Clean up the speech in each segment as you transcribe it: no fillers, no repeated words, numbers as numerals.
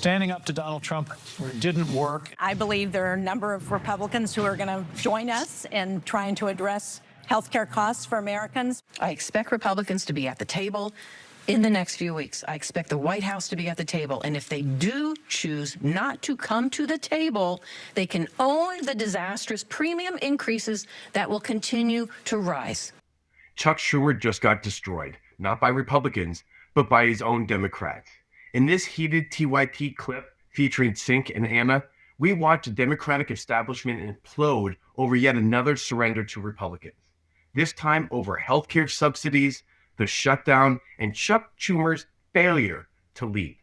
standing up to Donald Trump didn't work. I believe there are a number of Republicans who are going to join us in trying to address health care costs for Americans. I expect Republicans to be at the table in the next few weeks. I expect the White House to be at the table. And if they do choose not to come to the table, they can own the disastrous premium increases that will continue to rise. Chuck Schumer just got destroyed, not by Republicans, but by his own Democrats. In this heated TYT clip featuring Cenk and Anna, we watch the Democratic establishment implode over yet another surrender to Republicans. This time over healthcare subsidies, the shutdown, and Chuck Schumer's failure to lead.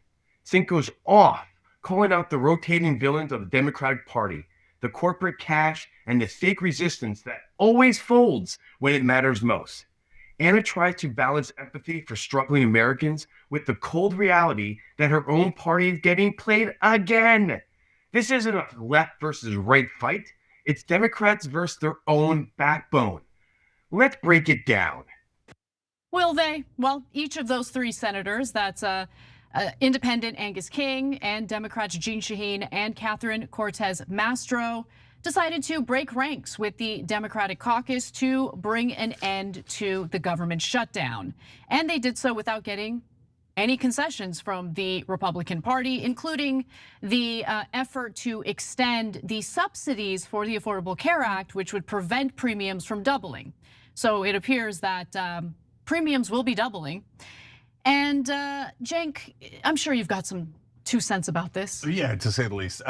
Cenk goes off, calling out the rotating villains of the Democratic Party, the corporate cash, and the fake resistance that always folds when it matters most. Anna tries to balance empathy for struggling Americans with the cold reality that her own party is getting played again. This isn't a left versus right fight. It's Democrats versus their own backbone. Let's break it down. Will they? Well, each of those three senators, that's independent Angus King and Democrats Jeanne Shaheen and Catherine Cortez Masto, decided to break ranks with the Democratic caucus to bring an end to the government shutdown. And they did so without getting any concessions from the Republican Party, including the effort to extend the subsidies for the Affordable Care Act, which would prevent premiums from doubling. So it appears that premiums will be doubling. And Cenk, I'm sure you've got some 2 cents about this. Yeah, to say the least.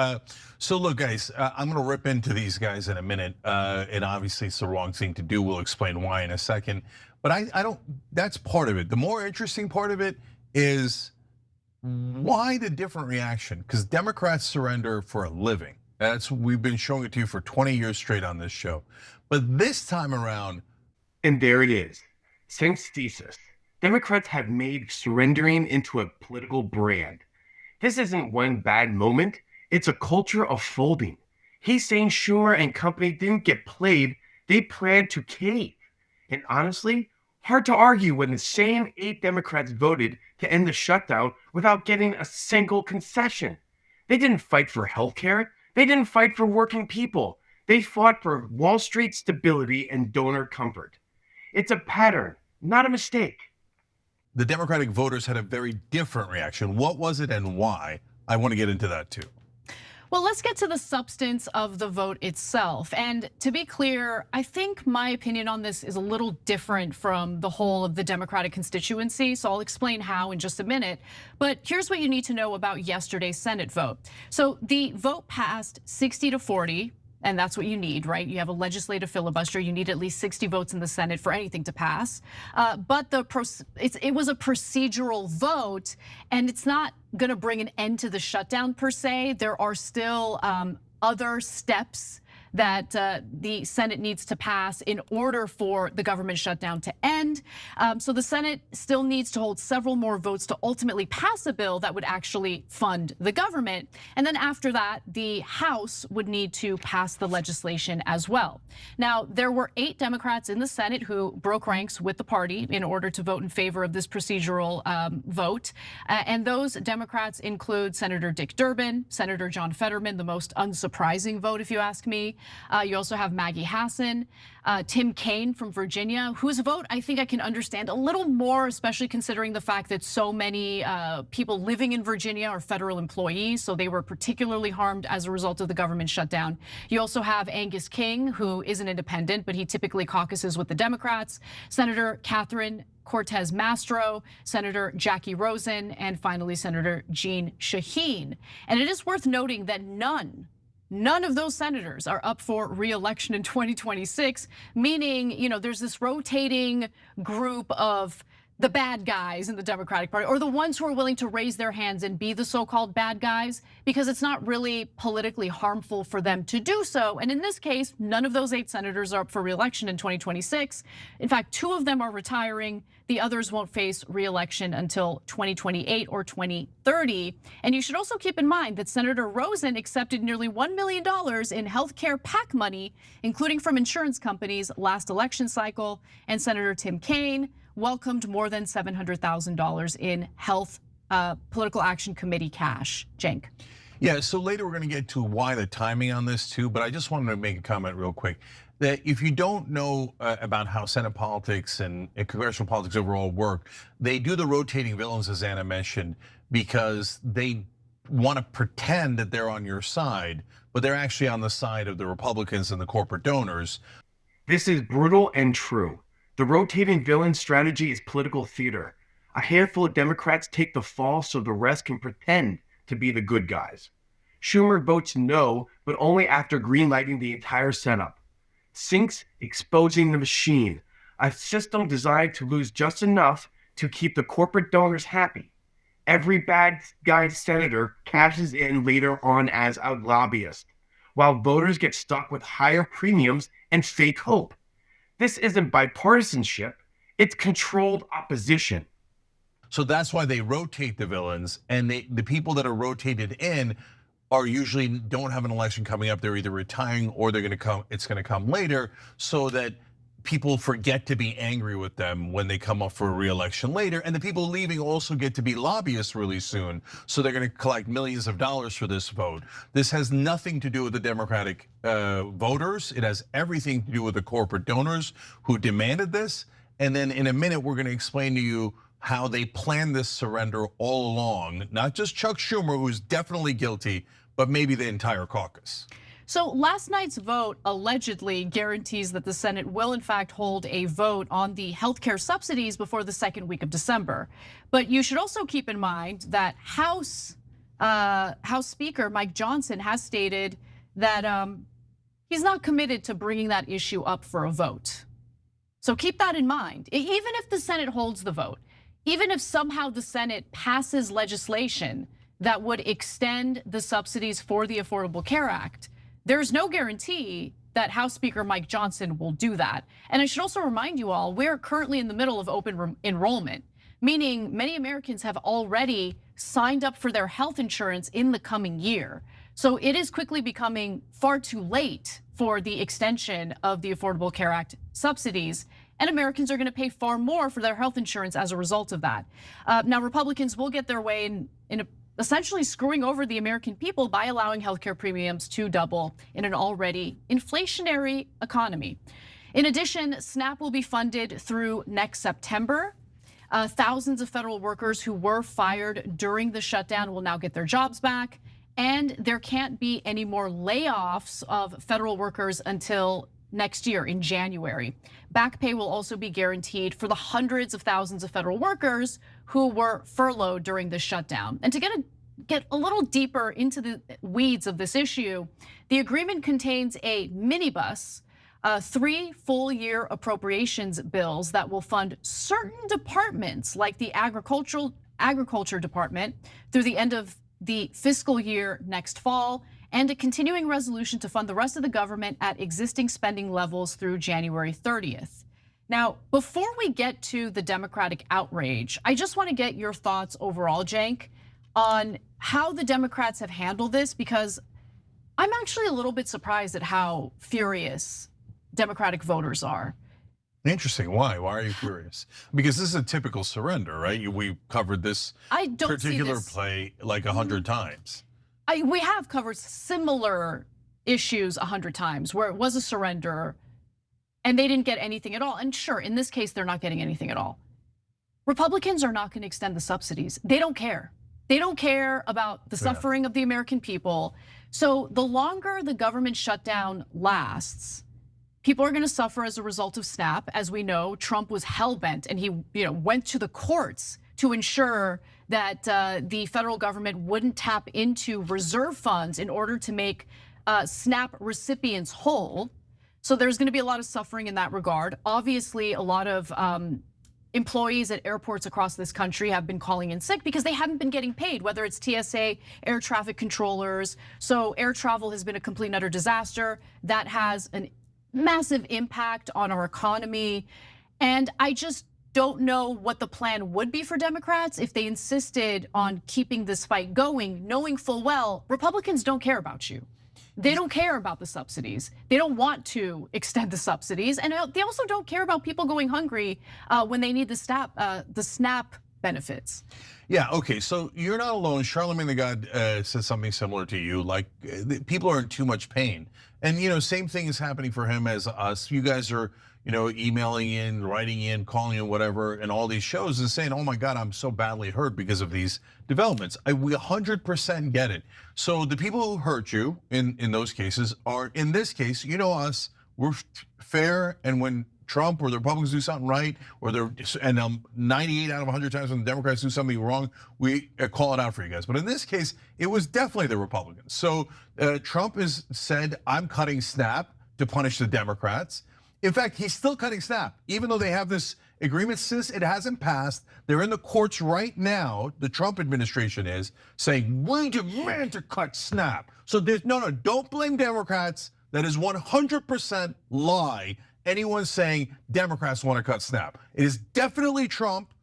So look, guys, I'm going to rip into these guys in a minute. And obviously it's the wrong thing to do. We'll explain why in a second. But I don't, that's part of it. The more interesting part of it is why the different reaction? Because Democrats surrender for a living. We've been showing it to you for 20 years straight on this show. But this time around. And there it is. Cenk's thesis. Democrats have made surrendering into a political brand. This isn't one bad moment. It's a culture of folding. He's saying Schumer and company didn't get played. They planned to cave. And honestly, hard to argue when the same 8 Democrats voted to end the shutdown without getting a single concession. They didn't fight for healthcare. They didn't fight for working people. They fought for Wall Street stability and donor comfort. It's a pattern, not a mistake. The Democratic voters had a very different reaction. What was it and why? I want to get into that too. Well, let's get to the substance of the vote itself. And to be clear, I think my opinion on this is a little different from the whole of the Democratic constituency. So I'll explain how in just a minute. But here's what you need to know about yesterday's Senate vote. So the vote passed 60-40. And that's what you need, right? You have a legislative filibuster. You need at least 60 votes in the Senate for anything to pass. But it was a procedural vote, and it's not going to bring an end to the shutdown per se. There are still other steps that the Senate needs to pass in order for the government shutdown to end. So the Senate still needs to hold several more votes to ultimately pass a bill that would actually fund the government. And then after that, the House would need to pass the legislation as well. Now, there were 8 Democrats in the Senate who broke ranks with the party in order to vote in favor of this procedural vote. And those Democrats include Senator Dick Durbin, Senator John Fetterman, the most unsurprising vote, if you ask me. You also have Maggie Hassan, Tim Kaine from Virginia, whose vote I think I can understand a little more, especially considering the fact that so many people living in Virginia are federal employees, so they were particularly harmed as a result of the government shutdown. You also have Angus King, who is an independent, but he typically caucuses with the Democrats, Senator Catherine Cortez Masto, Senator Jackie Rosen, and finally Senator Jeanne Shaheen. And it is worth noting that none of those senators are up for re-election in 2026, meaning, there's this rotating group of the bad guys in the Democratic Party, or the ones who are willing to raise their hands and be the so-called bad guys, because it's not really politically harmful for them to do so. And in this case, none of those 8 senators are up for re-election in 2026. In fact, 2 of them are retiring. The others won't face re-election until 2028 or 2030. And you should also keep in mind that Senator Rosen accepted nearly $1 million in healthcare PAC money, including from insurance companies last election cycle. And Senator Tim Kaine welcomed more than $700,000 in health Political Action Committee cash. Cenk. Yeah, so later we're going to get to why the timing on this too, but I just wanted to make a comment real quick that if you don't know about how Senate politics and congressional politics overall work, they do the rotating villains, as Anna mentioned, because they want to pretend that they're on your side, but they're actually on the side of the Republicans and the corporate donors. This is brutal and true. The rotating villain strategy is political theater. A handful of Democrats take the fall so the rest can pretend to be the good guys. Schumer votes no, but only after greenlighting the entire setup. Cenk's exposing the machine, a system designed to lose just enough to keep the corporate donors happy. Every bad guy senator cashes in later on as a lobbyist, while voters get stuck with higher premiums and fake hope. This isn't bipartisanship, it's controlled opposition. So that's why they rotate the villains, and the people that are rotated in are usually don't have an election coming up. They're either retiring or they're going to come. It's going to come later, so that people forget to be angry with them when they come up for a re-election later. And the people leaving also get to be lobbyists really soon, so they're going to collect millions of dollars for this vote. This has nothing to do with the Democratic voters. It has everything to do with the corporate donors who demanded this. And then in a minute, we're going to explain to you how they planned this surrender all along, not just Chuck Schumer, who's definitely guilty, but maybe the entire caucus. So last night's vote allegedly guarantees that the Senate will in fact hold a vote on the healthcare subsidies before the second week of December. But you should also keep in mind that House Speaker Mike Johnson has stated that he's not committed to bringing that issue up for a vote. So keep that in mind. Even if the Senate holds the vote, even if somehow the Senate passes legislation that would extend the subsidies for the Affordable Care Act, there's no guarantee that House Speaker Mike Johnson will do that. And I should also remind you all, we're currently in the middle of open enrollment, meaning many Americans have already signed up for their health insurance in the coming year. So it is quickly becoming far too late for the extension of the Affordable Care Act subsidies. And Americans are going to pay far more for their health insurance as a result of that. Now, Republicans will get their way in essentially screwing over the American people by allowing healthcare premiums to double in an already inflationary economy. In addition, SNAP will be funded through next September. Thousands of federal workers who were fired during the shutdown will now get their jobs back. And there can't be any more layoffs of federal workers until next year in January. Back pay will also be guaranteed for the hundreds of thousands of federal workers who were furloughed during the shutdown. And to get a little deeper into the weeds of this issue, the agreement contains a minibus, 3 full-year appropriations bills that will fund certain departments like the agriculture department through the end of the fiscal year next fall, and a continuing resolution to fund the rest of the government at existing spending levels through January 30th. Now, before we get to the Democratic outrage, I just want to get your thoughts overall, Cenk, on how the Democrats have handled this, because I'm actually a little bit surprised at how furious Democratic voters are. Interesting. Why? Why are you furious? Because this is a typical surrender, right? We covered this particular play like 100 times. We have covered similar issues 100 times where it was a surrender and they didn't get anything at all. And sure, in this case, they're not getting anything at all. Republicans are not going to extend the subsidies. They don't care. They don't care about the suffering of the American people. So the longer the government shutdown lasts, people are going to suffer as a result of SNAP. As we know, Trump was hell-bent and he went to the courts to ensure that the federal government wouldn't tap into reserve funds in order to make SNAP recipients whole. So there's going to be a lot of suffering in that regard. Obviously, a lot of employees at airports across this country have been calling in sick because they haven't been getting paid, whether it's TSA, air traffic controllers. So air travel has been a complete and utter disaster. That has a massive impact on our economy. And I just don't know what the plan would be for Democrats if they insisted on keeping this fight going, knowing full well Republicans don't care about you. They don't care about the subsidies. They don't want to extend the subsidies. And they also don't care about people going hungry when they need the SNAP benefits. Yeah, okay, so you're not alone. Charlemagne the God says something similar to you, like people are in too much pain. And, same thing is happening for him as us. You guys are, emailing in, writing in, calling in, whatever, and all these shows and saying, oh my God, I'm so badly hurt because of these developments. We 100% get it. So the people who hurt you in those cases are, in this case, us, we're fair, and when Trump or the Republicans do something right, or 98 out of 100 times when the Democrats do something wrong, we call it out for you guys. But in this case, it was definitely the Republicans. So Trump has said, I'm cutting SNAP to punish the Democrats. In fact, he's still cutting SNAP, even though they have this agreement. Since it hasn't passed, they're in the courts right now. The Trump administration is saying, we demand to cut SNAP. So there's no, don't blame Democrats. That is 100% lie. Anyone saying Democrats want to cut SNAP. It is definitely Trump,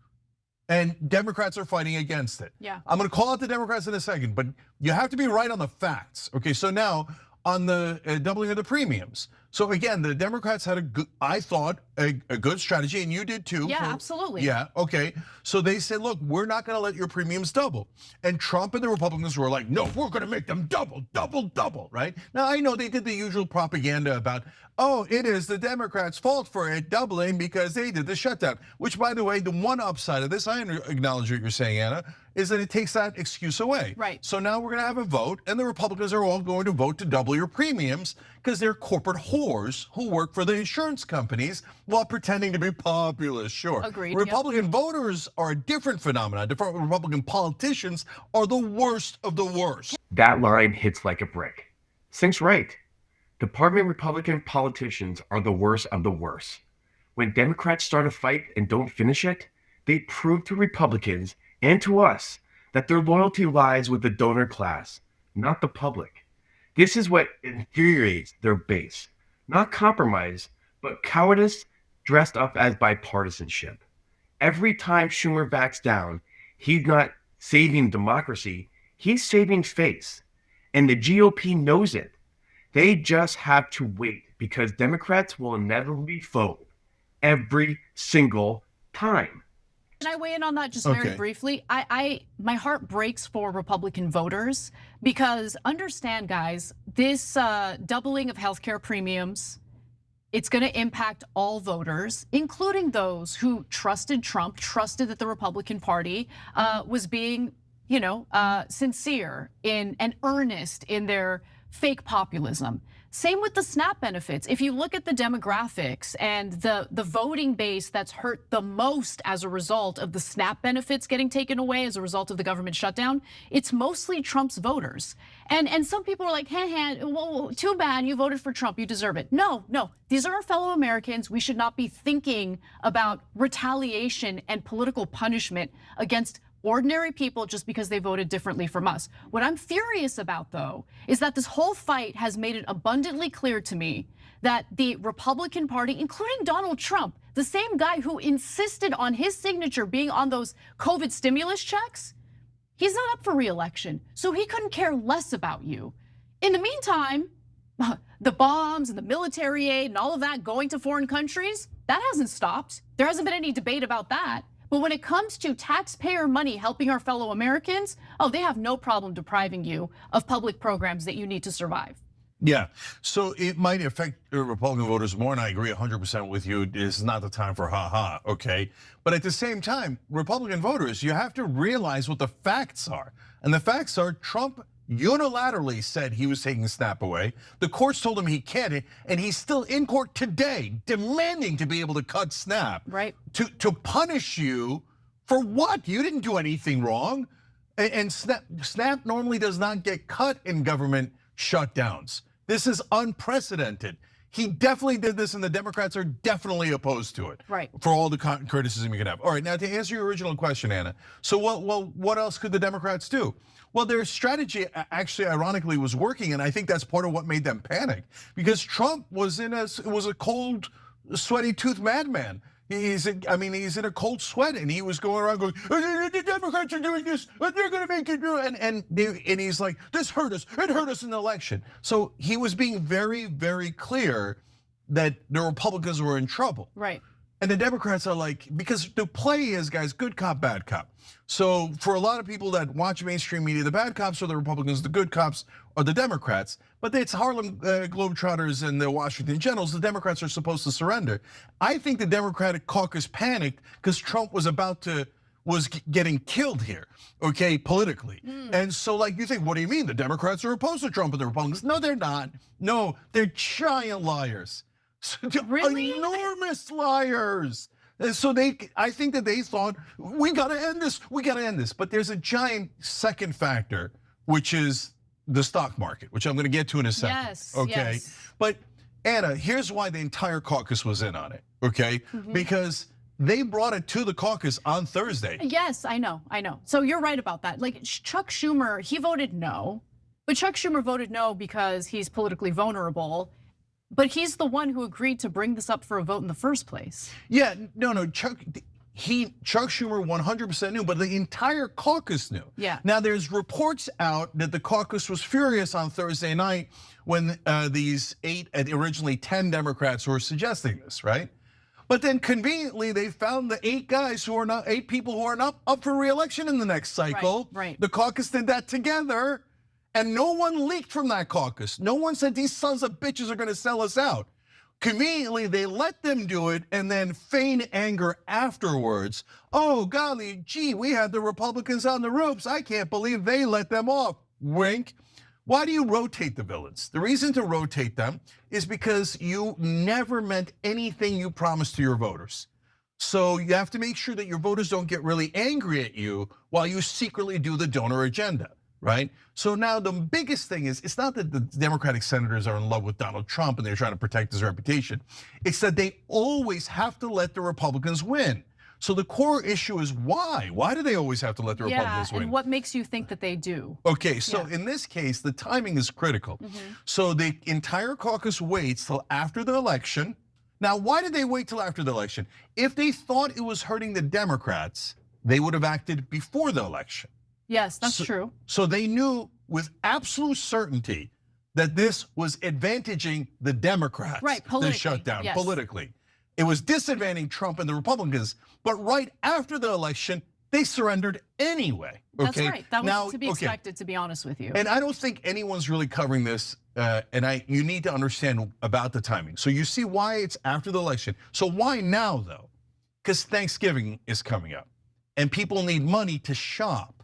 and Democrats are fighting against it. Yeah. I'm going to call out the Democrats in a second, but you have to be right on the facts. Okay, so now on the doubling of the premiums. So again, the Democrats had I thought, a good strategy, and you did too. Yeah, absolutely. Yeah, okay. So they said, look, we're not gonna let your premiums double. And Trump and the Republicans were like, no, we're gonna make them double, right? Now, I know they did the usual propaganda about, oh, it is the Democrats' fault for it doubling because they did the shutdown. Which, by the way, the one upside of this, I acknowledge what you're saying, Anna, is that it takes that excuse away. Right. So now we're gonna have a vote, and the Republicans are all going to vote to double your premiums because they're corporate whores who work for the insurance companies while pretending to be populist. Sure. Agreed. Republican voters are a different phenomenon. Different Republican politicians are the worst of the worst. That line hits like a brick. Cenk's right. Department Republican politicians are the worst of the worst. When Democrats start a fight and don't finish it, they prove to Republicans and to us that their loyalty lies with the donor class, not the public. This is what infuriates their base. Not compromise, but cowardice dressed up as bipartisanship. Every time Schumer backs down, he's not saving democracy, he's saving face. And the GOP knows it. They just have to wait because Democrats will inevitably vote every single time. Can I weigh in on that just very briefly? My heart breaks for Republican voters because understand, guys, this doubling of healthcare premiums, it's going to impact all voters, including those who trusted Trump, trusted that the Republican Party was being, sincere and earnest in their fake populism. Same with the SNAP benefits. If you look at the demographics and the voting base that's hurt the most as a result of the SNAP benefits getting taken away as a result of the government shutdown, it's mostly Trump's voters. And some people are like, well, too bad you voted for Trump, you deserve it. No, these are our fellow Americans. We should not be thinking about retaliation and political punishment against ordinary people just because they voted differently from us. What I'm furious about, though, is that this whole fight has made it abundantly clear to me that the Republican Party, including Donald Trump, the same guy who insisted on his signature being on those COVID stimulus checks, he's not up for re-election, so he couldn't care less about you. In the meantime, the bombs and the military aid and all of that going to foreign countries, that hasn't stopped. There hasn't been any debate about that. But when it comes to taxpayer money helping our fellow Americans, they have no problem depriving you of public programs that you need to survive. Yeah, so it might affect Republican voters more, and I agree 100% with you. This is not the time for ha-ha, okay? But at the same time, Republican voters, you have to realize what the facts are. And the facts are Trump unilaterally said he was taking SNAP away. The courts told him he can't, and he's still in court today demanding to be able to cut SNAP. Right. To punish you for what? You didn't do anything wrong. And SNAP normally does not get cut in government shutdowns. This is unprecedented. He definitely did this, and the Democrats are definitely opposed to it. Right. For all the criticism you can have. All right, now to answer your original question, Anna. So what else could the Democrats do? Well, their strategy actually, ironically, was working, and I think that's part of what made them panic. Because Trump was a cold, sweaty tooth madman. He's in a cold sweat, and he was going around going, the Democrats are doing this, but they're going to make it do it. And he's like, this hurt us. It hurt us in the election. So he was being very, very clear that the Republicans were in trouble. Right. And the Democrats are like, because the play is, guys, good cop, bad cop. So for a lot of people that watch mainstream media, the bad cops are the Republicans, the good cops are the Democrats. But it's Harlem Globetrotters and the Washington Generals. The Democrats are supposed to surrender. I think the Democratic caucus panicked because Trump was getting killed here, okay, politically. And so like you think, what do you mean? The Democrats are opposed to Trump and the Republicans? No, they're not. No, they're giant liars. Really? Enormous liars. And so I think that they thought, we gotta end this, we gotta end this. But there's a giant second factor, which is the stock market, which I'm gonna get to in a second. Yes, okay. yes. But Anna, here's why the entire caucus was in on it, okay? Because they brought it to the caucus on Thursday. Yes, I know. So you're right about that. Like Chuck Schumer, he voted no, but Chuck Schumer voted no because he's politically vulnerable. But he's the one who agreed to bring this up for a vote in the first place. Yeah, no, Chuck Schumer 100% knew, but the entire caucus knew. Yeah. Now there's reports out that the caucus was furious on Thursday night when these 8 and originally 10 Democrats were suggesting this, right? But then conveniently they found the 8 people who are not up for re-election in the next cycle. Right. The caucus did that together. And no one leaked from that caucus. No one said these sons of bitches are gonna sell us out. Conveniently, they let them do it and then feign anger afterwards. Oh, golly gee, we had the Republicans on the ropes. I can't believe they let them off. Wink. Why do you rotate the villains? The reason to rotate them is because you never meant anything you promised to your voters. So you have to make sure that your voters don't get really angry at you while you secretly do the donor agenda. Right? So now the biggest thing is, it's not that the Democratic senators are in love with Donald Trump and they're trying to protect his reputation. It's that they always have to let the Republicans win. So the core issue is why? Why do they always have to let the Republicans win? And what makes you think that they do? Okay, so in this case, the timing is critical. So the entire caucus waits till after the election. Now, why did they wait till after the election? If they thought it was hurting the Democrats, they would have acted before the election. Yes, that's true. So they knew with absolute certainty that this was advantaging the Democrats. Right, politically. The shutdown, yes. politically. It was disadvantaging Trump and the Republicans, but right after the election, they surrendered anyway. That's okay? right, that was to be expected, to be honest with you. And I don't think anyone's really covering this, and you need to understand about the timing. So you see why it's after the election. So why now though? Because Thanksgiving is coming up and people need money to shop.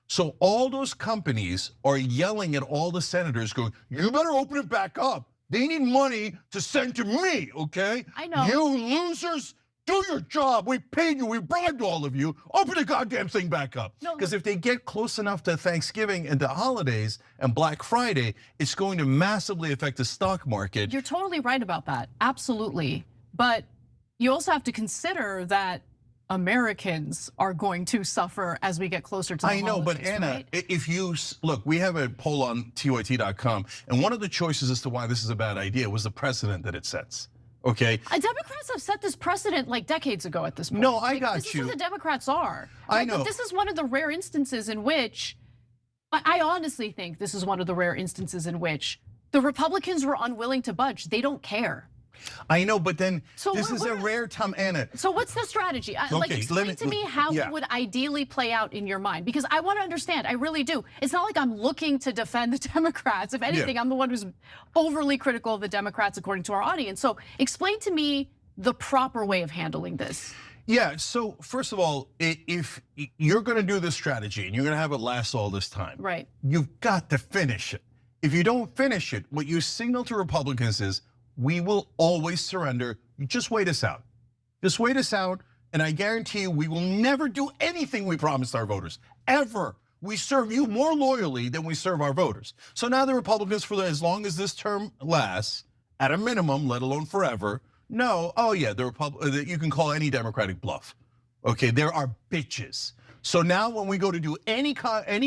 So all those companies are yelling at all the senators going, you better open it back up. They need money to send to me, okay? I know. You losers, do your job. We paid you, we bribed all of you. Open the goddamn thing back up. Because if they get close enough to Thanksgiving and the holidays and Black Friday, it's going to massively affect the stock market. You're totally right about that, absolutely. But you also have to consider that Americans are going to suffer as we get closer to the holidays, but Anna, right? if you look, we have a poll on tyt.com, and one of the choices as to why this is a bad idea was the precedent that it sets. Okay. Democrats have set this precedent like decades ago at this point. No, I got this you. This is what the Democrats are. I Right? know. But this is one of the rare instances in which, I honestly think this is one of the rare instances in which the Republicans were unwilling to budge. They don't care. I know, but then So this is a rare time, Anna. So what's the strategy? Like, explain to me how it would ideally play out in your mind, because I want to understand. I really do. It's not like I'm looking to defend the Democrats. If anything, I'm the one who's overly critical of the Democrats, according to our audience. So explain to me the proper way of handling this. Yeah, so first of all, if you're gonna do this strategy and you're gonna have it last all this time, Right. you've got to finish it. If you don't finish it, what you signal to Republicans is, we will always surrender. You just wait us out. Just wait us out, and I guarantee you we will never do anything we promised our voters, ever. We serve you more loyally than we serve our voters. So now the Republicans, for as long as this term lasts, at a minimum, let alone forever, no, oh yeah, you can call any Democratic bluff. Okay, there are bitches. So now when we go to do any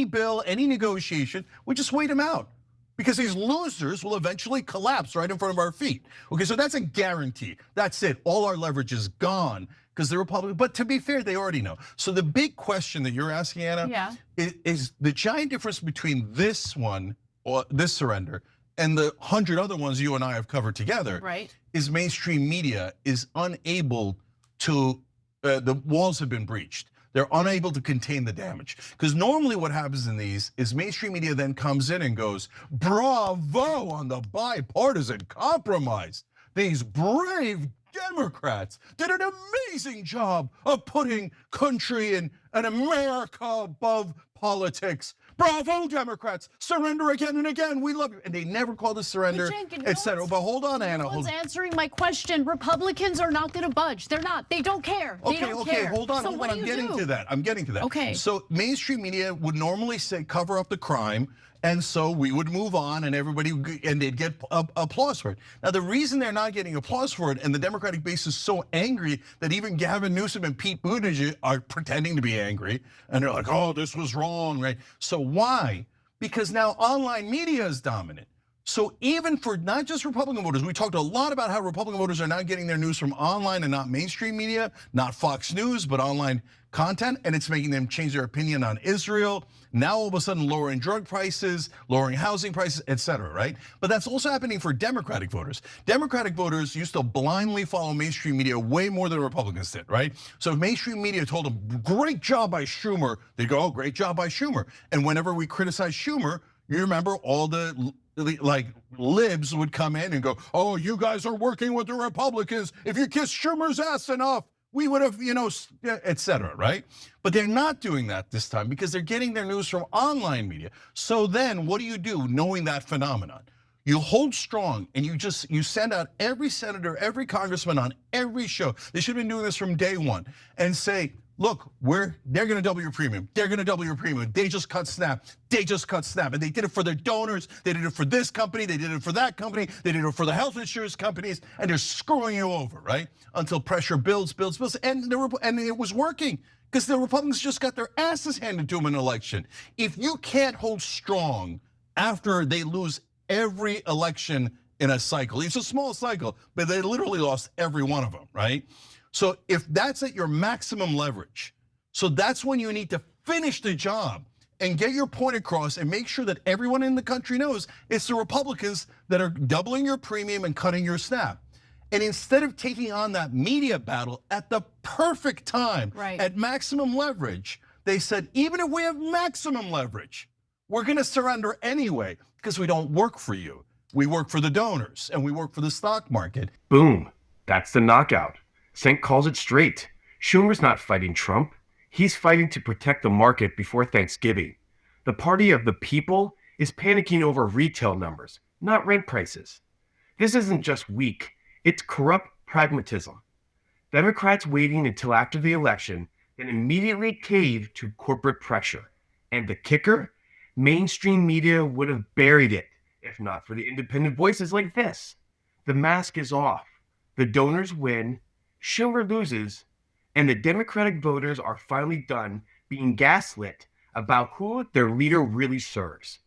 bill, any negotiation, we just wait them out. Because these losers will eventually collapse right in front of our feet. Okay, so that's a guarantee. That's it. All our leverage is gone because the Republicans, but to be fair, they already know. So the big question that you're asking, Anna, is the giant difference between this one, or this surrender, and the 100 other ones you and I have covered together, right, is mainstream media is unable to the walls have been breached. They're unable to contain the damage. Because normally what happens in these is mainstream media then comes in and goes, bravo on the bipartisan compromise. These brave Democrats did an amazing job of putting country and America above politics. Bravo, Democrats! Surrender again and again. We love you. And they never called us surrender, etc. But hold on, Anna. No one's answering my question. Republicans are not going to budge. They're not. They don't care. They don't care. Hold on. So what do I'm you getting do? to that. I'm getting to that. Okay. So mainstream media would normally say cover up the crime. And so we would move on, and they'd get applause for it. Now, the reason they're not getting applause for it, and the Democratic base is so angry that even Gavin Newsom and Pete Buttigieg are pretending to be angry, and they're like, "Oh, this was wrong," right? So why? Because now online media is dominant. So even for not just Republican voters, we talked a lot about how Republican voters are not getting their news from online and not mainstream media, not Fox News, but online content, and it's making them change their opinion on Israel. Now all of a sudden lowering drug prices, lowering housing prices, etc. right? But that's also happening for Democratic voters. Democratic voters used to blindly follow mainstream media way more than Republicans did, right? So if mainstream media told them, great job by Schumer, they'd go, oh, great job by Schumer. And whenever we criticize Schumer, you remember all the like libs would come in and go, oh, you guys are working with the Republicans. If you kiss Schumer's ass enough, we would have, et cetera, right? But they're not doing that this time because they're getting their news from online media. So then what do you do knowing that phenomenon? You hold strong and you send out every senator, every congressman on every show. They should have been doing this from day one and say, look, they're gonna double your premium. They're gonna double your premium. They just cut SNAP. They just cut SNAP. And they did it for their donors. They did it for this company. They did it for that company. They did it for the health insurance companies. And they're screwing you over, right? Until pressure builds. And it was working because the Republicans just got their asses handed to them in an election. If you can't hold strong after they lose every election in a cycle, it's a small cycle, but they literally lost every one of them, right? So if that's at your maximum leverage, so that's when you need to finish the job and get your point across and make sure that everyone in the country knows it's the Republicans that are doubling your premium and cutting your SNAP. And instead of taking on that media battle at the perfect time, right, at maximum leverage, they said, even if we have maximum leverage, we're gonna surrender anyway because we don't work for you. We work for the donors and we work for the stock market. Boom, that's the knockout. Cenk calls it straight. Schumer's not fighting Trump. He's fighting to protect the market before Thanksgiving. The party of the people is panicking over retail numbers, not rent prices. This isn't just weak, it's corrupt pragmatism. Democrats waiting until after the election, then immediately cave to corporate pressure. And the kicker? Mainstream media would have buried it, if not for the independent voices like this. The mask is off. The donors win. Schumer loses, and the Democratic voters are finally done being gaslit about who their leader really serves.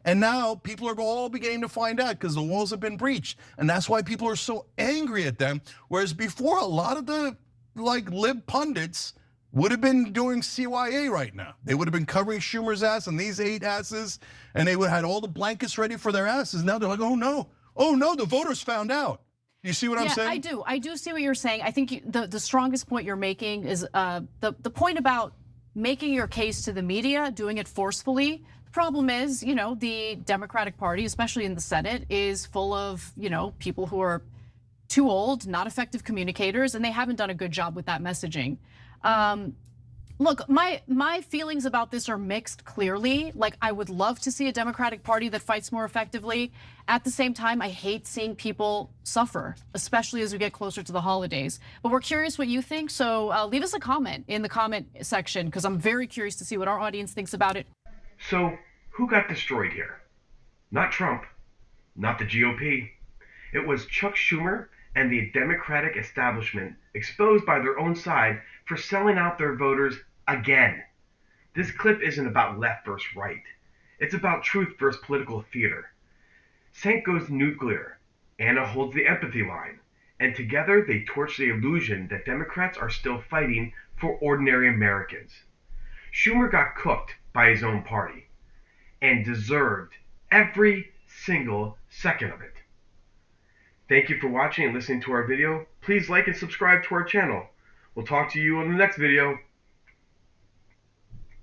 And now people are all beginning to find out because the walls have been breached. And that's why people are so angry at them. Whereas before, a lot of the lib pundits would have been doing CYA right now. They would have been covering Schumer's ass and these 8 asses, and they would have had all the blankets ready for their asses. Now they're like, oh no, the voters found out. You see what I'm saying? Yeah, I do see what you're saying. I think the strongest point you're making is the point about making your case to the media, doing it forcefully. The problem is, the Democratic Party, especially in the Senate, is full of, people who are too old, not effective communicators, and they haven't done a good job with that messaging. Look, my feelings about this are mixed, clearly. I would love to see a Democratic Party that fights more effectively. At the same time, I hate seeing people suffer, especially as we get closer to the holidays. But we're curious what you think, so leave us a comment in the comment section, because I'm very curious to see what our audience thinks about it. So, who got destroyed here? Not Trump, not the GOP. It was Chuck Schumer and the Democratic establishment exposed by their own side for selling out their voters again. This clip isn't about left versus right. It's about truth versus political theater. Cenk goes nuclear. Anna holds the empathy line. And together they torch the illusion that Democrats are still fighting for ordinary Americans. Schumer got cooked by his own party and deserved every single second of it. Thank you for watching and listening to our video. Please like and subscribe to our channel. We'll talk to you on the next video.